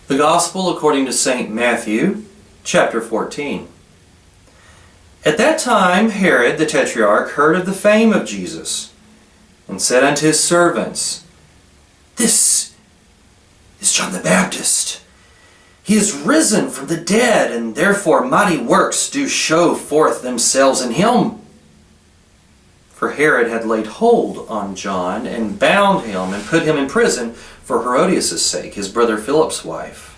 The Gospel according to St. Matthew, chapter 14. At that time Herod the Tetrarch heard of the fame of Jesus, and said unto his servants, This is John the Baptist. He is risen from the dead, and therefore mighty works do show forth themselves in him. For Herod had laid hold on John, and bound him, and put him in prison for Herodias' sake, his brother Philip's wife.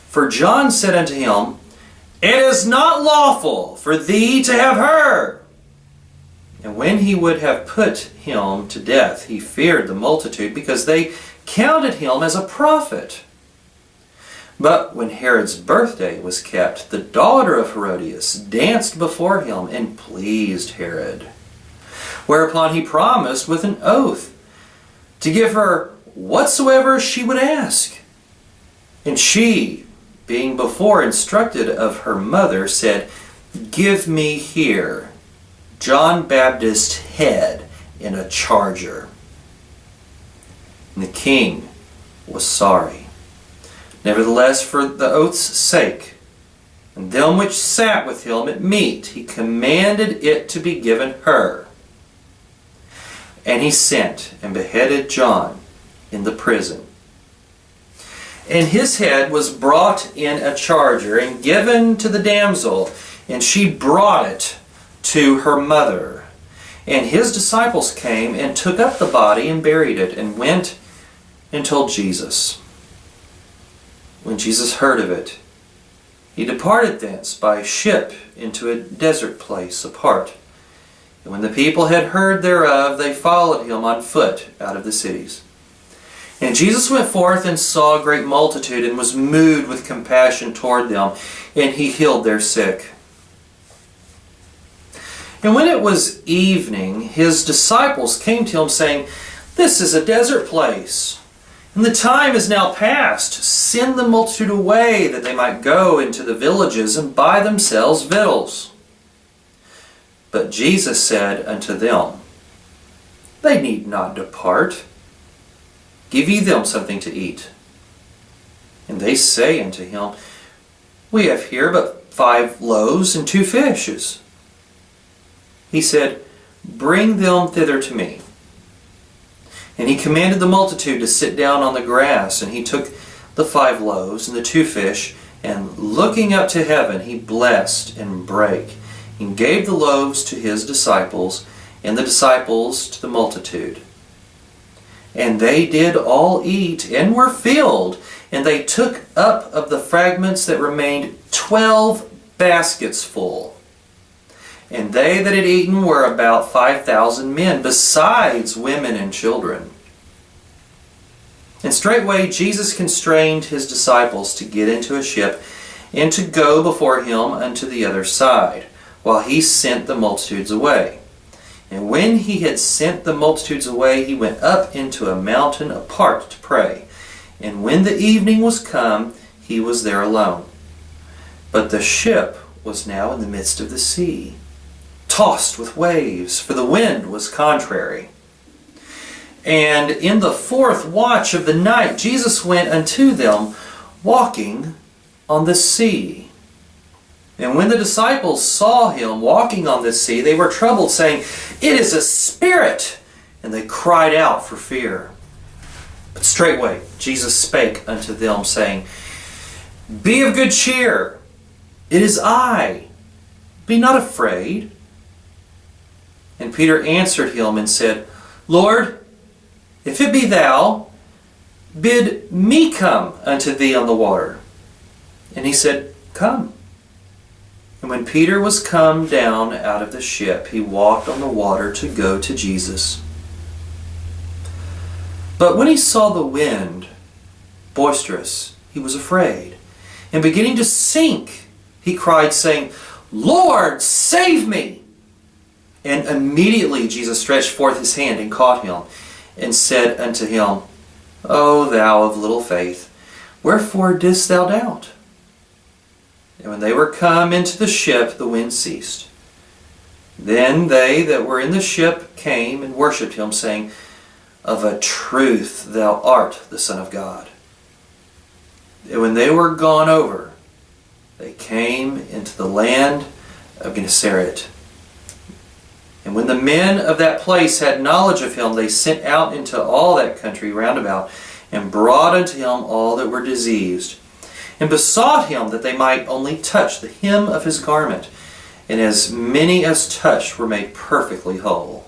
For John said unto him, It is not lawful for thee to have her. And when he would have put him to death, he feared the multitude, because they counted him as a prophet. But when Herod's birthday was kept, the daughter of Herodias danced before him, and pleased Herod. Whereupon he promised with an oath to give her whatsoever she would ask. And she, being before instructed of her mother, said, Give me here John Baptist's head in a charger. And the king was sorry. Nevertheless, for the oath's sake, and them which sat with him at meat, he commanded it to be given her. And he sent and beheaded John in the prison. And his head was brought in a charger and given to the damsel, and she brought it to her mother. And his disciples came and took up the body and buried it, and went and told Jesus. When Jesus heard of it, he departed thence by ship into a desert place apart. And when the people had heard thereof, they followed him on foot out of the cities. And Jesus went forth and saw a great multitude, and was moved with compassion toward them, and he healed their sick. And when it was evening, his disciples came to him, saying, This is a desert place, and the time is now past. Send the multitude away, that they might go into the villages and buy themselves victuals. But Jesus said unto them, They need not depart. Give ye them something to eat. And they say unto him, We have here but 5 loaves and 2 fishes. He said, Bring them thither to me. And he commanded the multitude to sit down on the grass, and he took the 5 loaves and the 2 fish, and looking up to heaven, he blessed and brake, and gave the loaves to his disciples, and the disciples to the multitude. And they did all eat, and were filled, and they took up of the fragments that remained 12 baskets full. And they that had eaten were about 5,000 men, besides women and children. And straightway Jesus constrained his disciples to get into a ship, and to go before him unto the other side, while he sent the multitudes away. And when he had sent the multitudes away, he went up into a mountain apart to pray. And when the evening was come, he was there alone. But the ship was now in the midst of the sea, tossed with waves, for the wind was contrary. And in the 4th watch of the night, Jesus went unto them, walking on the sea. And when the disciples saw him walking on the sea, they were troubled, saying, It is a spirit! And they cried out for fear. But straightway Jesus spake unto them, saying, Be of good cheer, it is I, be not afraid. And Peter answered him and said, Lord, if it be thou, bid me come unto thee on the water. And he said, Come. And when Peter was come down out of the ship, he walked on the water to go to Jesus. But when he saw the wind boisterous, he was afraid. And beginning to sink, he cried, saying, Lord, save me! And immediately Jesus stretched forth his hand and caught him, and said unto him, O thou of little faith, wherefore didst thou doubt? And when they were come into the ship, the wind ceased. Then they that were in the ship came and worshipped him, saying, Of a truth thou art the Son of God. when they were gone over, they came into the land of Gennesaret. And when the men of that place had knowledge of him, they sent out into all that country round about, and brought unto him all that were diseased, and besought him that they might only touch the hem of his garment. And as many as touched were made perfectly whole.